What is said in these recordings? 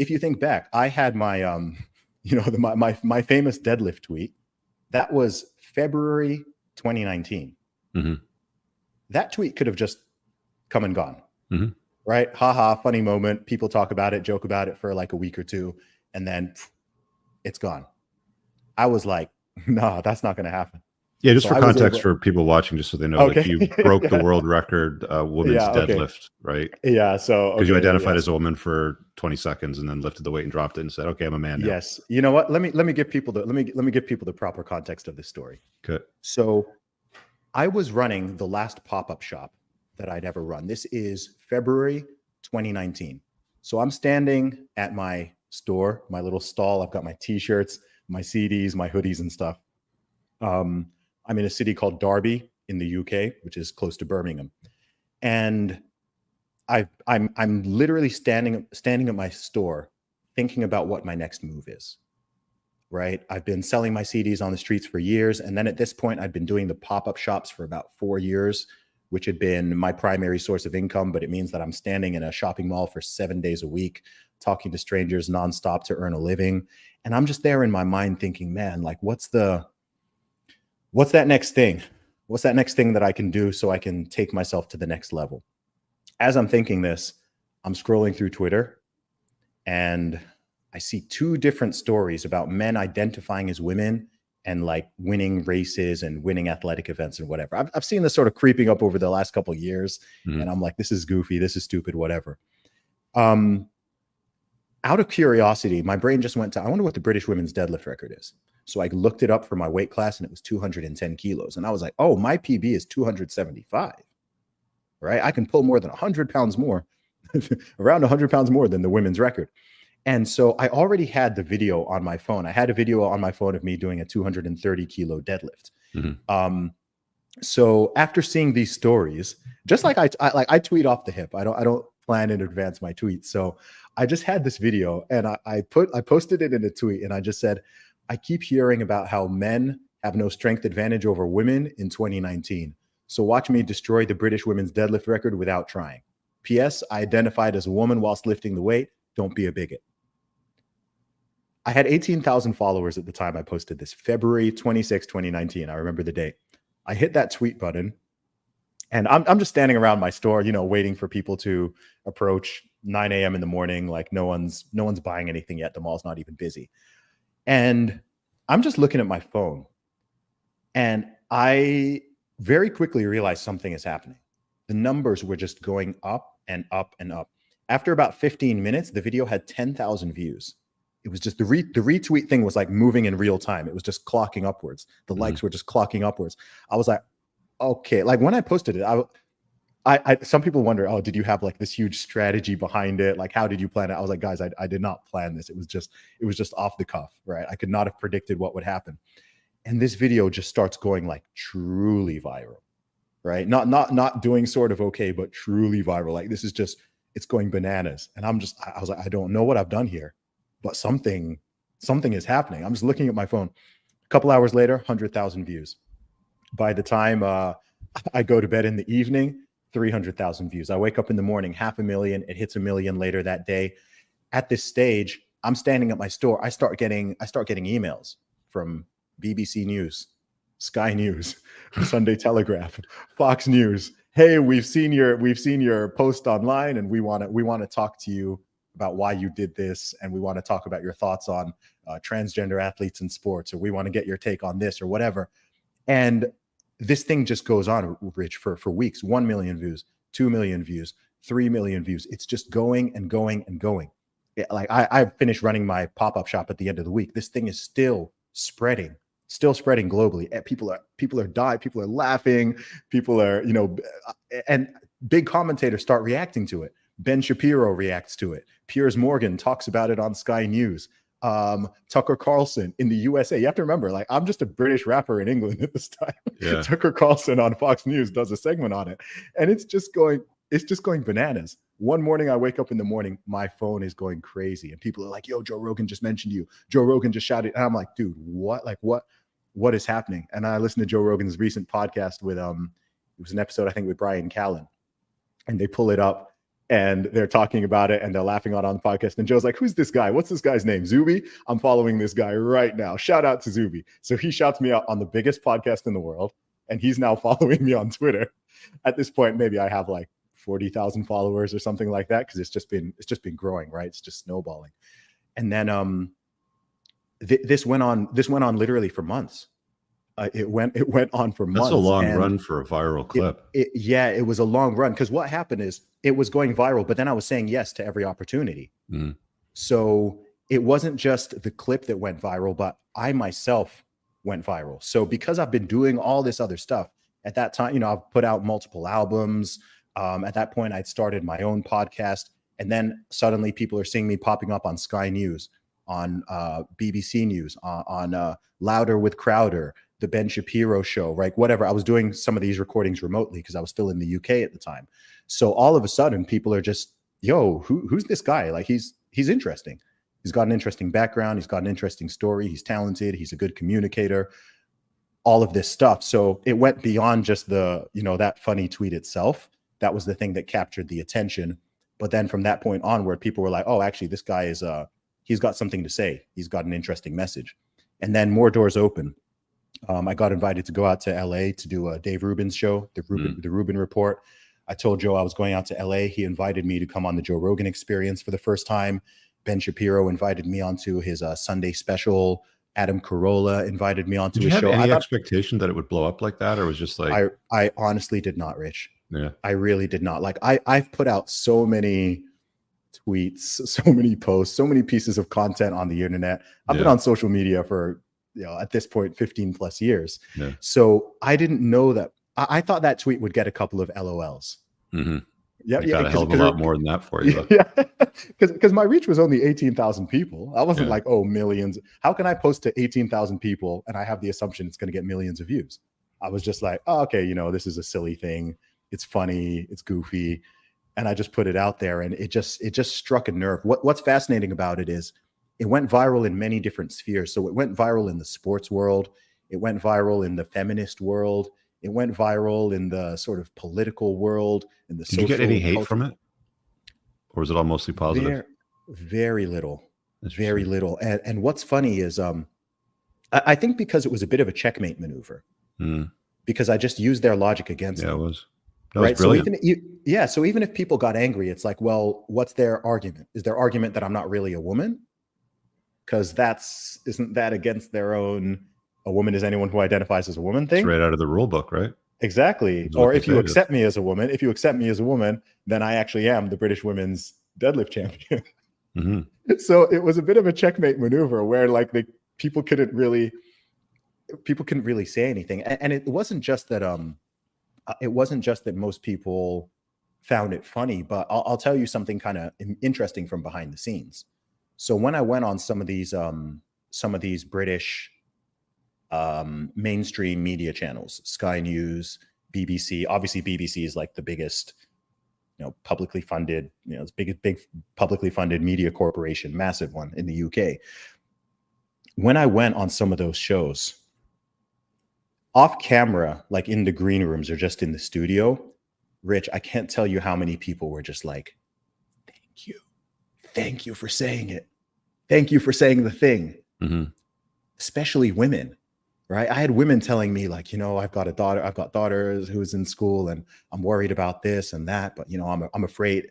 if you think back, I had my, my famous deadlift tweet. That was February 2019. Mm-hmm. That tweet could have just come and gone, mm-hmm. right? Haha, funny moment. People talk about it, joke about it for like a week or two, and then it's gone. I was like, nah, that's not going to happen. Yeah, just for context for people watching, just so they know, okay. like you broke the world record women's deadlift, right? Yeah, so because you identified as a woman for 20 seconds and then lifted the weight and dropped it and said, "Okay, I'm a man now." Yes, you know what? Let me give people the proper context of this story. Okay. So, I was running the last pop-up shop that I'd ever run. This is February 2019. So I'm standing at my store, my little stall. I've got my T-shirts, my CDs, my hoodies, and stuff. I'm in a city called Derby in the UK, which is close to Birmingham, and I'm literally standing at my store, thinking about what my next move is. Right, I've been selling my CDs on the streets for years, and then at this point, I'd been doing the pop-up shops for about 4 years, which had been my primary source of income. But it means that I'm standing in a shopping mall for 7 days a week, talking to strangers nonstop to earn a living, and I'm just there in my mind thinking, man, like what's that next thing? What's that next thing that I can do so I can take myself to the next level? As I'm thinking this, I'm scrolling through Twitter, and I see 2 different stories about men identifying as women and like winning races and winning athletic events and whatever. I've seen this sort of creeping up over the last couple of years, and I'm like, this is goofy, this is stupid, whatever. Out of curiosity, my brain just went to, I wonder what the British women's deadlift record is. So I looked it up for my weight class, and it was 210 kilos. And I was like, oh, my PB is 275, right? I can pull more than 100 pounds more, around 100 pounds more than the women's record. And so I already had the video on my phone. I had a video on my phone of me doing a 230 kilo deadlift. So after seeing these stories, just like I tweet off the hip. I don't plan in advance my tweets. So I just had this video, and I posted it in a tweet, and I just said, I keep hearing about how men have no strength advantage over women in 2019. So watch me destroy the British women's deadlift record without trying. P.S. I identified as a woman whilst lifting the weight. Don't be a bigot. I had 18,000 followers at the time I posted this, February 26, 2019. I remember the date. I hit that tweet button, and I'm just standing around my store, waiting for people to approach. 9 a.m. in the morning, like no one's buying anything yet. The mall's not even busy. And I'm just looking at my phone, and I very quickly realized something is happening. The numbers were just going up and up and up. After about 15 minutes, the video had 10,000 views. It was just the retweet thing was like moving in real time. It was just clocking upwards. The likes were just clocking upwards. I was like, okay. Like when I posted it, I some people wonder, oh, did you have like this huge strategy behind it? Like, how did you plan it? I was like, guys, I did not plan this. It was just off the cuff, right? I could not have predicted what would happen. And this video just starts going like truly viral, right? Not doing sort of okay, but truly viral. Like this is just, it's going bananas. And I was like, I don't know what I've done here, but something is happening. I'm just looking at my phone. A couple hours later, 100,000 views. By the time I go to bed in the evening, 300,000 views. I wake up in the morning, 500,000. It hits 1 million later that day. At this stage, I'm standing at my store. I start getting emails from BBC News, Sky News, Sunday Telegraph, Fox News. Hey, we've seen your post online, and we want to talk to you about why you did this, and we want to talk about your thoughts on transgender athletes in sports, or we want to get your take on this or whatever. And this thing just goes on, Rich, for weeks. 1 million views, 2 million views, 3 million views. It's just going and going and going. Like I finished running my pop-up shop at the end of the week. This thing is still spreading globally. People are dying. People are laughing. People are, and big commentators start reacting to it. Ben Shapiro reacts to it. Piers Morgan talks about it on Sky News. Tucker Carlson in the USA. You have to remember, like, I'm just a British rapper in England at this time. Yeah. Tucker Carlson on Fox News does a segment on it, and it's just going bananas. One morning I wake up in the morning, my phone is going crazy, and people are like, yo, Joe Rogan just mentioned you. Joe Rogan just shouted. And I'm like, dude, what? Like, what is happening? And I listened to Joe Rogan's recent podcast with, it was an episode, I think, with Brian Callen, and they pull it up. and they're talking about it and they're laughing out on the podcast. And Joe's like, who's this guy? What's this guy's name? Zuby? I'm following this guy right now. Shout out to Zuby. So he shouts me out on the biggest podcast in the world. And he's now following me on Twitter. At this point, maybe I have like 40,000 followers or something like that. Cause it's just been growing, right? It's just snowballing. And then this went on literally for months. It went on for months. That's a long run for a viral clip. It was a long run because what happened is it was going viral, but then I was saying yes to every opportunity. So it wasn't just the clip that went viral, but I myself went viral. So because I've been doing all this other stuff at that time, I've put out multiple albums. At that point, I'd started my own podcast, and then suddenly people are seeing me popping up on Sky News, on BBC News, on Louder with Crowder, the Ben Shapiro show, right? Whatever. I was doing some of these recordings remotely because I was still in the UK at the time. So all of a sudden people are just, yo, who's this guy? Like he's interesting. He's got an interesting background. He's got an interesting story. He's talented. He's a good communicator, all of this stuff. So it went beyond just the, that funny tweet itself. That was the thing that captured the attention. But then from that point onward, people were like, oh, actually this guy is, he's got something to say. He's got an interesting message. And then more doors open. I got invited to go out to LA to do a Dave Rubin's show, the Rubin Report. I told Joe I was going out to LA. He invited me to come on the Joe Rogan Experience for the first time. Ben Shapiro invited me onto his Sunday special. Adam Carolla invited me onto his show. Did you have any expectation that it would blow up like that, or was just like? I honestly did not, Rich. Yeah, I really did not. Like I've put out so many tweets, so many posts, so many pieces of content on the internet. I've been on social media for, at this point, 15 plus years. Yeah. So I didn't know that. I thought that tweet would get a couple of LOLs. Yeah, got a hell of a lot more than that for you. Yeah, because my reach was only 18,000 people. I wasn't like, oh, millions. How can I post to 18,000 people and I have the assumption it's going to get millions of views? I was just like, oh, okay, this is a silly thing. It's funny. It's goofy. And I just put it out there, and it just struck a nerve. What's fascinating about it is it went viral in many different spheres. So it went viral in the sports world. It went viral in the feminist world. It went viral in the sort of political world. In the Did you get any hate from it? Or was it all mostly positive? Very little. Very little. And what's funny is I think because it was a bit of a checkmate maneuver. Because I just used their logic against them. It was. Right. So even if people got angry, it's like, well, what's their argument? Is their argument that I'm not really a woman? Because isn't that against their own a woman is anyone who identifies as a woman thing? It's right out of the rule book, right? Exactly. Or if you accept me as a woman, then I actually am the British women's deadlift champion. So it was a bit of a checkmate maneuver where like people couldn't really say anything. And it wasn't just that most people found it funny, but I'll tell you something kind of interesting from behind the scenes. So when I went on some of these British mainstream media channels, Sky News, BBC, obviously BBC is like the biggest, publicly funded, it's big publicly funded media corporation, massive one in the UK. When I went on some of those shows, off camera, like in the green rooms or just in the studio, Rich, I can't tell you how many people were just like, thank you for saying it. Thank you for saying the thing. Especially women, right? I had women telling me like, I've got daughters who's in school and I'm worried about this and that, but I'm afraid.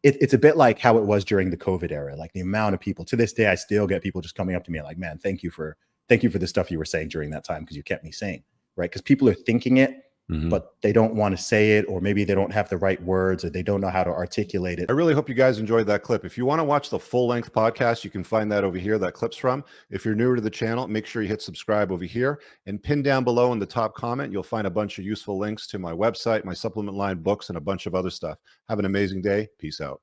It's a bit like how it was during the COVID era. Like the amount of people, to this day, I still get people just coming up to me like, man, thank you for the stuff you were saying during that time, because you kept me sane. Right? Because people are thinking it, but they don't want to say it, or maybe they don't have the right words, or they don't know how to articulate it. I really hope you guys enjoyed that clip. If you want to watch the full-length podcast, you can find that over here, that clip's from. If you're newer to the channel, make sure you hit subscribe over here, and pin down below in the top comment, you'll find a bunch of useful links to my website, my supplement line, books, and a bunch of other stuff. Have an amazing day. Peace out.